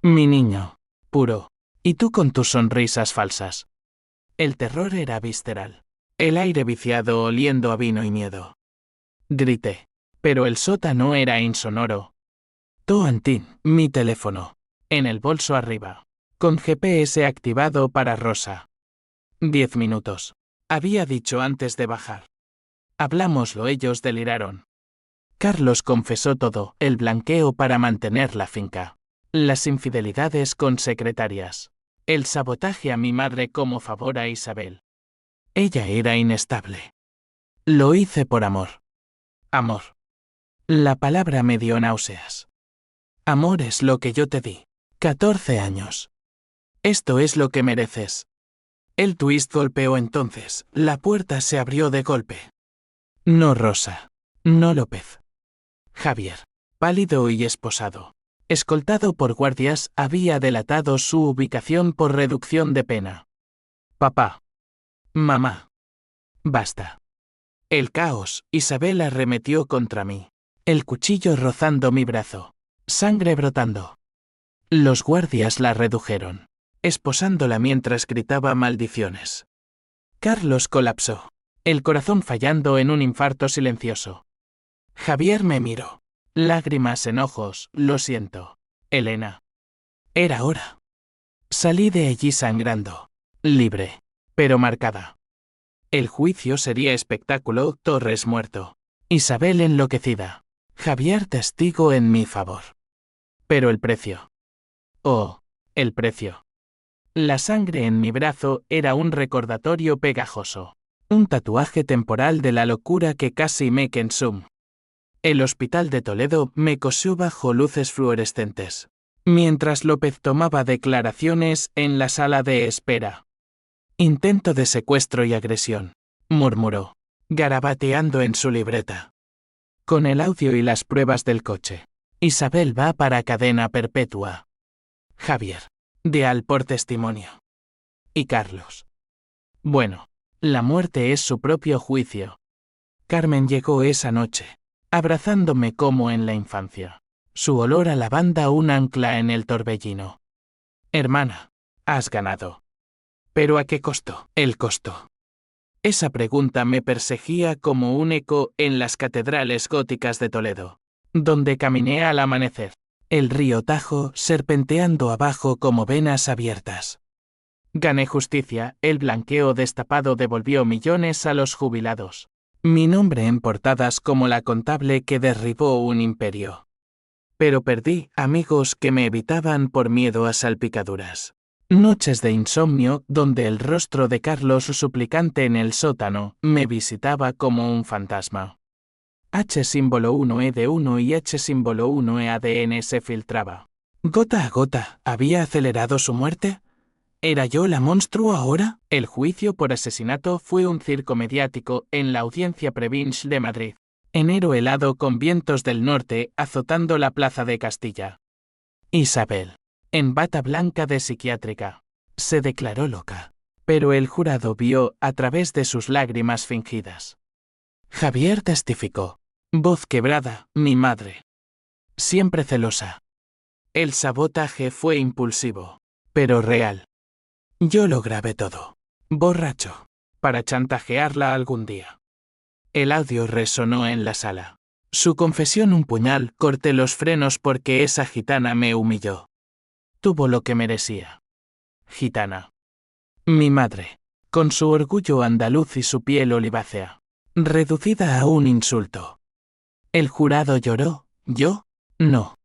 Mi niño, puro, y tú con tus sonrisas falsas. El terror era visceral, el aire viciado oliendo a vino y miedo. Grité, pero el sótano era insonoro. Toantín, mi teléfono, en el bolso arriba, con GPS activado para Rosa. 10 minutos, había dicho antes de bajar. Hablámoslo, ellos deliraron. Carlos confesó todo, el blanqueo para mantener la finca, las infidelidades con secretarias, el sabotaje a mi madre como favor a Isabel. Ella era inestable. Lo hice por amor. Amor. La palabra me dio náuseas. Amor es lo que yo te di. 14 años. Esto es lo que mereces. El twist golpeó entonces, la puerta se abrió de golpe. No Rosa. No López. Javier, pálido y esposado, escoltado por guardias, había delatado su ubicación por reducción de pena. Papá. Mamá. Basta. El caos, Isabel arremetió contra mí. El cuchillo rozando mi brazo. Sangre brotando. Los guardias la redujeron, esposándola mientras gritaba maldiciones. Carlos colapsó, el corazón fallando en un infarto silencioso. Javier me miró. Lágrimas en ojos, lo siento, Elena. Era hora. Salí de allí sangrando, libre, pero marcada. El juicio sería espectáculo, Torres muerto, Isabel enloquecida, Javier testigo en mi favor. Pero el precio. Oh, el precio. La sangre en mi brazo era un recordatorio pegajoso, un tatuaje temporal de la locura que casi me consumó. El hospital de Toledo me cosió bajo luces fluorescentes, mientras López tomaba declaraciones en la sala de espera. Intento de secuestro y agresión, murmuró, garabateando en su libreta. Con el audio y las pruebas del coche, Isabel va para cadena perpetua. Javier, de Al por testimonio. Y Carlos. Bueno, la muerte es su propio juicio. Carmen llegó esa noche, abrazándome como en la infancia, su olor a lavanda un ancla en el torbellino. Hermana, has ganado. ¿Pero a qué costo? El costo. Esa pregunta me perseguía como un eco en las catedrales góticas de Toledo, donde caminé al amanecer, el río Tajo serpenteando abajo como venas abiertas. Gané justicia, el blanqueo destapado devolvió millones a los jubilados. Mi nombre en portadas como la contable que derribó un imperio. Pero perdí amigos que me evitaban por miedo a salpicaduras. Noches de insomnio donde el rostro de Carlos suplicante en el sótano me visitaba como un fantasma. H símbolo 1E de 1 y H símbolo 1E ADN se filtraba. Gota a gota, ¿había acelerado su muerte? ¿Era yo la monstruo ahora? El juicio por asesinato fue un circo mediático en la Audiencia Provincial de Madrid. Enero helado con vientos del norte azotando la plaza de Castilla. Isabel, en bata blanca de psiquiátrica, se declaró loca, pero el jurado vio a través de sus lágrimas fingidas. Javier testificó, voz quebrada, mi madre. Siempre celosa. El sabotaje fue impulsivo, pero real. Yo lo grabé todo, borracho, para chantajearla algún día. El audio resonó en la sala. Su confesión un puñal, corté los frenos porque esa gitana me humilló. Tuvo lo que merecía. Gitana. Mi madre, con su orgullo andaluz y su piel olivácea, reducida a un insulto. El jurado lloró, yo, no.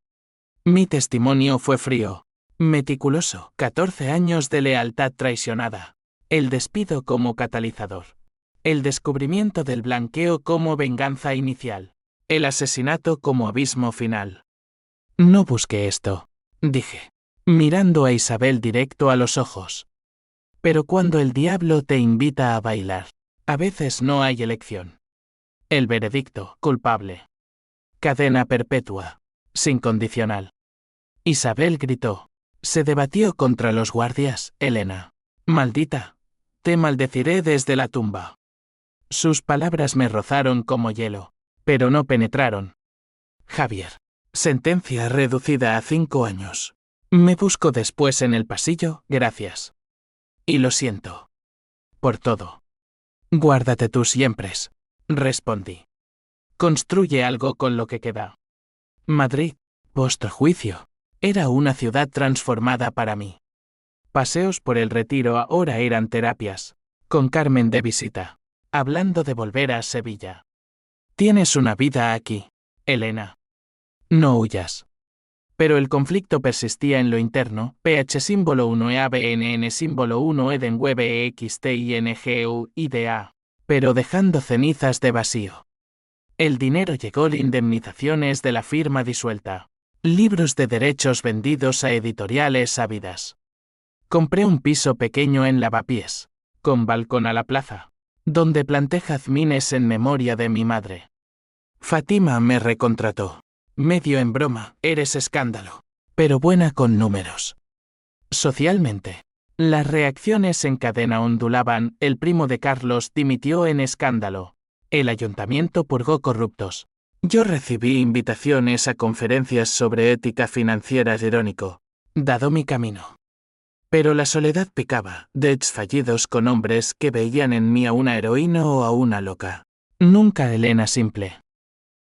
Mi testimonio fue frío. Meticuloso, 14 años de lealtad traicionada. El despido como catalizador. El descubrimiento del blanqueo como venganza inicial. El asesinato como abismo final. No busqué esto, dije, mirando a Isabel directo a los ojos. Pero cuando el diablo te invita a bailar, a veces no hay elección. El veredicto, culpable. Cadena perpetua, sin condicional. Isabel gritó. Se debatió contra los guardias, Elena. Maldita. Te maldeciré desde la tumba. Sus palabras me rozaron como hielo, pero no penetraron. Javier. Sentencia reducida a 5 años. Me busco después en el pasillo, gracias. Y lo siento. Por todo. Guárdate tú siempre, respondí. Construye algo con lo que queda. Madrid, postjuicio, era una ciudad transformada para mí. Paseos por el Retiro ahora eran terapias, con Carmen de visita, hablando de volver a Sevilla. Tienes una vida aquí, Elena. No huyas. Pero el conflicto persistía en lo interno, ph símbolo 1 EABNN símbolo 1 EDENWEXTINGUIDA, pero dejando cenizas de vacío. El dinero llegó, indemnizaciones de la firma disuelta, libros de derechos vendidos a editoriales ávidas. Compré un piso pequeño en Lavapiés, con balcón a la plaza, donde planté jazmines en memoria de mi madre. Fátima me recontrató. Medio en broma, eres escándalo, pero buena con números. Socialmente, las reacciones en cadena ondulaban, el primo de Carlos dimitió en escándalo, el ayuntamiento purgó corruptos. Yo recibí invitaciones a conferencias sobre ética financiera irónico, dado mi camino. Pero la soledad picaba, dates fallidos con hombres que veían en mí a una heroína o a una loca. Nunca Elena simple.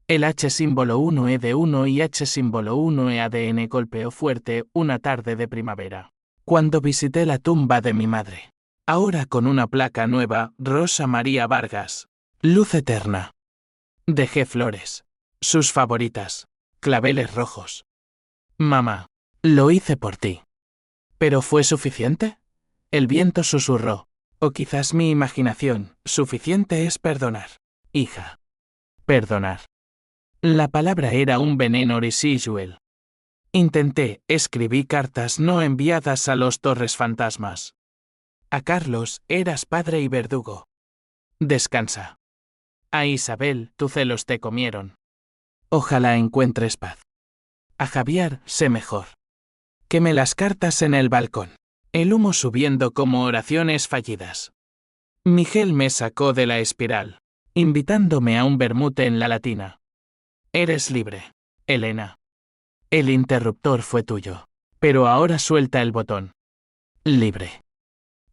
El H símbolo 1 ED1 y H símbolo 1 EADN golpeó fuerte una tarde de primavera, cuando visité la tumba de mi madre. Ahora con una placa nueva, Rosa María Vargas, luz eterna. Dejé flores, sus favoritas, claveles rojos. Mamá, lo hice por ti. ¿Pero fue suficiente? El viento susurró, o quizás mi imaginación, suficiente es perdonar. Hija. Perdonar. La palabra era un veneno residual. Escribí cartas no enviadas a los Torres Fantasmas. A Carlos, eras padre y verdugo. Descansa. A Isabel, tus celos te comieron. Ojalá encuentres paz. A Javier, sé mejor. Quemé las cartas en el balcón. El humo subiendo como oraciones fallidas. Miguel me sacó de la espiral, invitándome a un vermut en la Latina. Eres libre, Elena. El interruptor fue tuyo, pero ahora suelta el botón. Libre.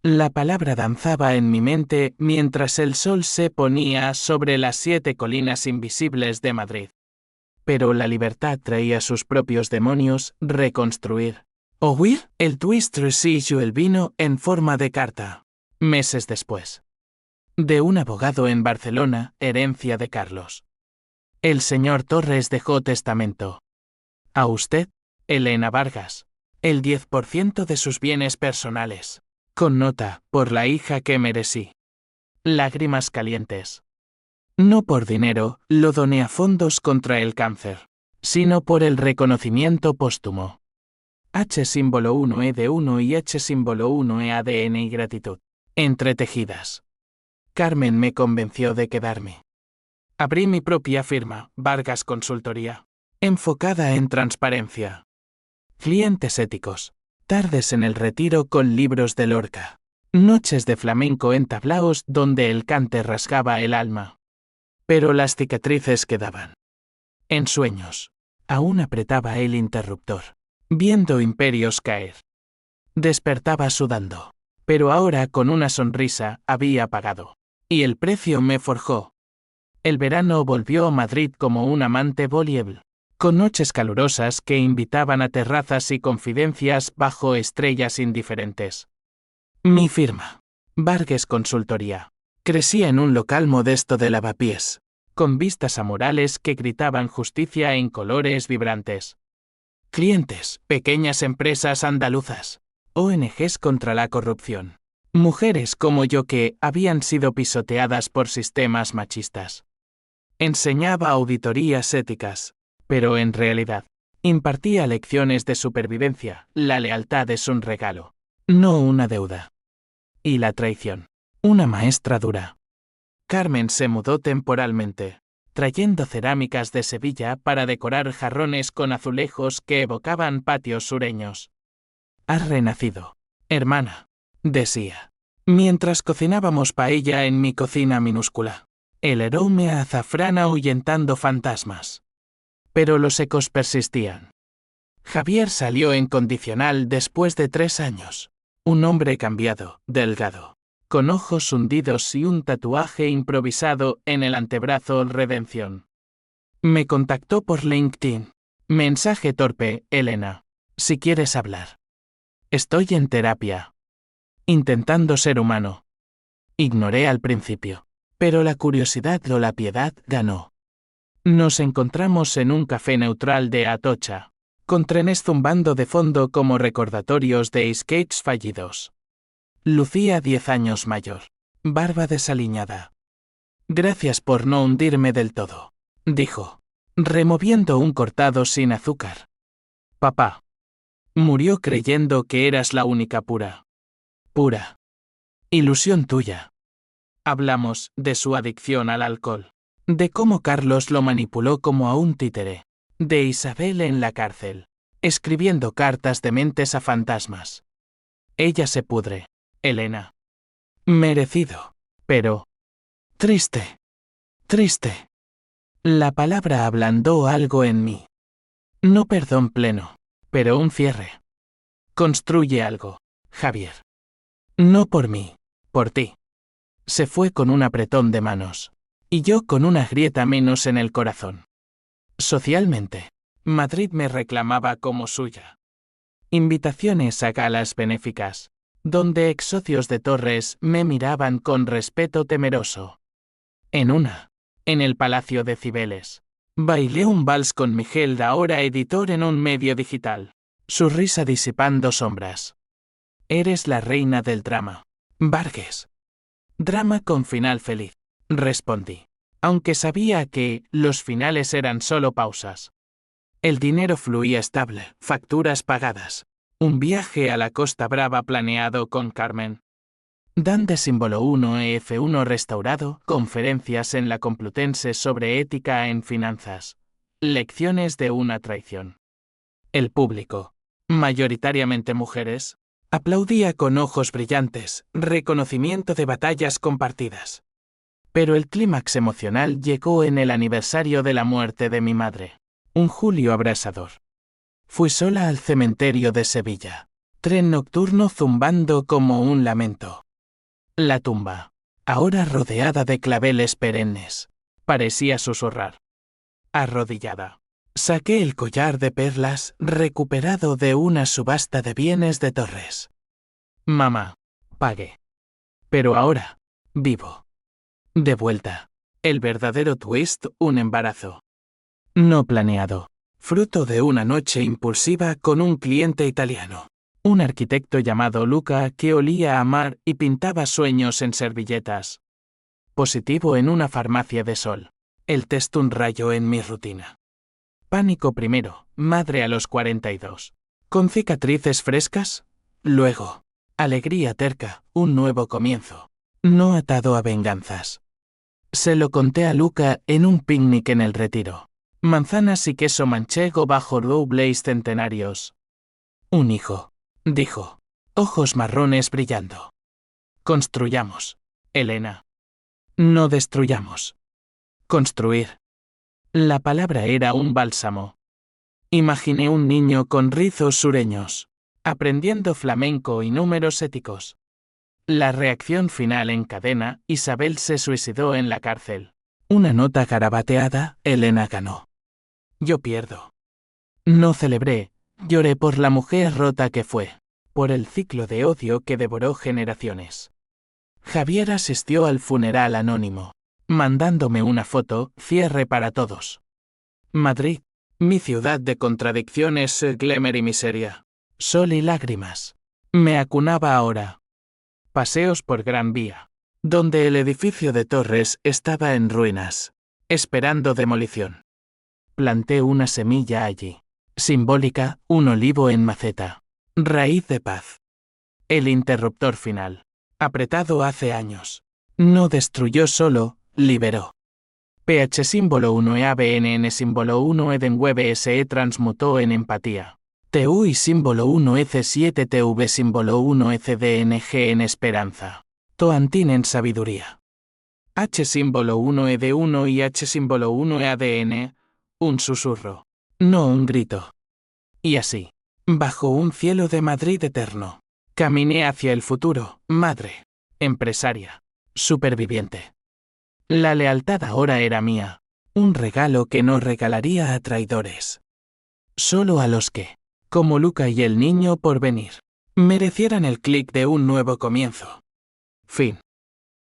La palabra danzaba en mi mente mientras el sol se ponía sobre las 7 colinas invisibles de Madrid. Pero la libertad traía sus propios demonios, reconstruir. O huir, el twist residual vino en forma de carta. Meses después. De un abogado en Barcelona, herencia de Carlos. El señor Torres dejó testamento. A usted, Elena Vargas, el 10% de sus bienes personales. Con nota, por la hija que merecí. Lágrimas calientes. No por dinero, lo doné a fondos contra el cáncer, sino por el reconocimiento póstumo. H símbolo 1 ED1 y H símbolo 1 EADN y gratitud. Entretejidas. Carmen me convenció de quedarme. Abrí mi propia firma, Vargas Consultoría, enfocada en transparencia. Clientes éticos. Tardes en el Retiro con libros de Lorca. Noches de flamenco en tablaos donde el cante rasgaba el alma. Pero las cicatrices quedaban. En sueños. Aún apretaba el interruptor, viendo imperios caer. Despertaba sudando. Pero ahora con una sonrisa había pagado. Y el precio me forjó. El verano volvió a Madrid como un amante voluble, con noches calurosas que invitaban a terrazas y confidencias bajo estrellas indiferentes. Mi firma, Vargas Consultoría, crecía en un local modesto de Lavapiés, con vistas a murales que gritaban justicia en colores vibrantes. Clientes, pequeñas empresas andaluzas, ONGs contra la corrupción, mujeres como yo que habían sido pisoteadas por sistemas machistas. Enseñaba auditorías éticas, pero en realidad, Impartía lecciones de supervivencia, la lealtad es un regalo, no una deuda. Y la traición, una maestra dura. Carmen se mudó temporalmente, trayendo cerámicas de Sevilla para decorar jarrones con azulejos que evocaban patios sureños. Has renacido, hermana, decía, mientras cocinábamos paella en mi cocina minúscula. El aroma a azafrán ahuyentando fantasmas. Pero los ecos persistían. Javier salió en condicional después de 3 años. Un hombre cambiado, delgado, con ojos hundidos y un tatuaje improvisado en el antebrazo Redención. Me contactó por LinkedIn. Mensaje torpe, Elena. Si quieres hablar. Estoy en terapia. Intentando ser humano. Ignoré al principio, pero la curiosidad o la piedad ganó. Nos encontramos en un café neutral de Atocha, con trenes zumbando de fondo como recordatorios de skates fallidos. Lucía 10 años mayor, barba desaliñada. Gracias por no hundirme del todo, dijo, removiendo un cortado sin azúcar. Papá. Murió creyendo que eras la única pura. Pura. Ilusión tuya. Hablamos de su adicción al alcohol, de cómo Carlos lo manipuló como a un títere, de Isabel en la cárcel, escribiendo cartas dementes a fantasmas. Ella se pudre, Elena. Merecido, pero... triste. Triste. La palabra ablandó algo en mí. No perdón pleno, pero un cierre. Construye algo, Javier. No por mí, por ti. Se fue con un apretón de manos, y yo con una grieta menos en el corazón. Socialmente, Madrid me reclamaba como suya. Invitaciones a galas benéficas, donde ex-socios de Torres me miraban con respeto temeroso. En una, en el Palacio de Cibeles, bailé un vals con Miguel, ahora editor en un medio digital, su risa disipando sombras. Eres la reina del drama, Vargas. Drama con final feliz, respondí, aunque sabía que los finales eran solo pausas. El dinero fluía estable, facturas pagadas, un viaje a la Costa Brava planeado con Carmen. Dan de símbolo 1 EF1 restaurado, conferencias en la Complutense sobre ética en finanzas, lecciones de una traición. El público, mayoritariamente mujeres, aplaudía con ojos brillantes, reconocimiento de batallas compartidas. Pero el clímax emocional llegó en el aniversario de la muerte de mi madre, un julio abrasador. Fui sola al cementerio de Sevilla, tren nocturno zumbando como un lamento. La tumba, ahora rodeada de claveles perennes, parecía susurrar. Arrodillada. Saqué el collar de perlas recuperado de una subasta de bienes de Torres. Mamá, pagué. Pero ahora, vivo. De vuelta. El verdadero twist, un embarazo. No planeado. Fruto de una noche impulsiva con un cliente italiano. Un arquitecto llamado Luca que olía a mar y pintaba sueños en servilletas. Positivo en una farmacia de Sol. El test un rayo en mi rutina. Pánico primero, madre a los 42. Con cicatrices frescas. Luego, alegría terca, un nuevo comienzo. No atado a venganzas. Se lo conté a Luca en un picnic en el Retiro. Manzanas y queso manchego bajo dobles centenarios. Un hijo, dijo. Ojos marrones brillando. Construyamos, Elena. No destruyamos. Construir. La palabra era un bálsamo. Imaginé un niño con rizos sureños, aprendiendo flamenco y números éticos. La reacción final en cadena, Isabel se suicidó en la cárcel. Una nota garabateada, Elena ganó. Yo pierdo. No celebré, lloré por la mujer rota que fue, por el ciclo de odio que devoró generaciones. Javier asistió al funeral anónimo, mandándome una foto, cierre para todos. Madrid, mi ciudad de contradicciones, glamour y miseria. Sol y lágrimas. Me acunaba ahora. Paseos por Gran Vía, donde el edificio de Torres estaba en ruinas, esperando demolición. Planté una semilla allí. Simbólica, un olivo en maceta. Raíz de paz. El interruptor final. Apretado hace años. No destruyó solo, liberó. PH símbolo 1 EABNN símbolo 1 Edenweb SE transmutó en empatía. TUI símbolo 1 EC7 TV símbolo 1 ECDNG en esperanza. Toantín en sabiduría. H símbolo 1 ED1 y H símbolo 1 EADN. Un susurro. No un grito. Y así, bajo un cielo de Madrid eterno, caminé hacia el futuro, madre, empresaria, superviviente. La lealtad ahora era mía, un regalo que no regalaría a traidores. Solo a los que, como Luca y el niño por venir, merecieran el clic de un nuevo comienzo. Fin.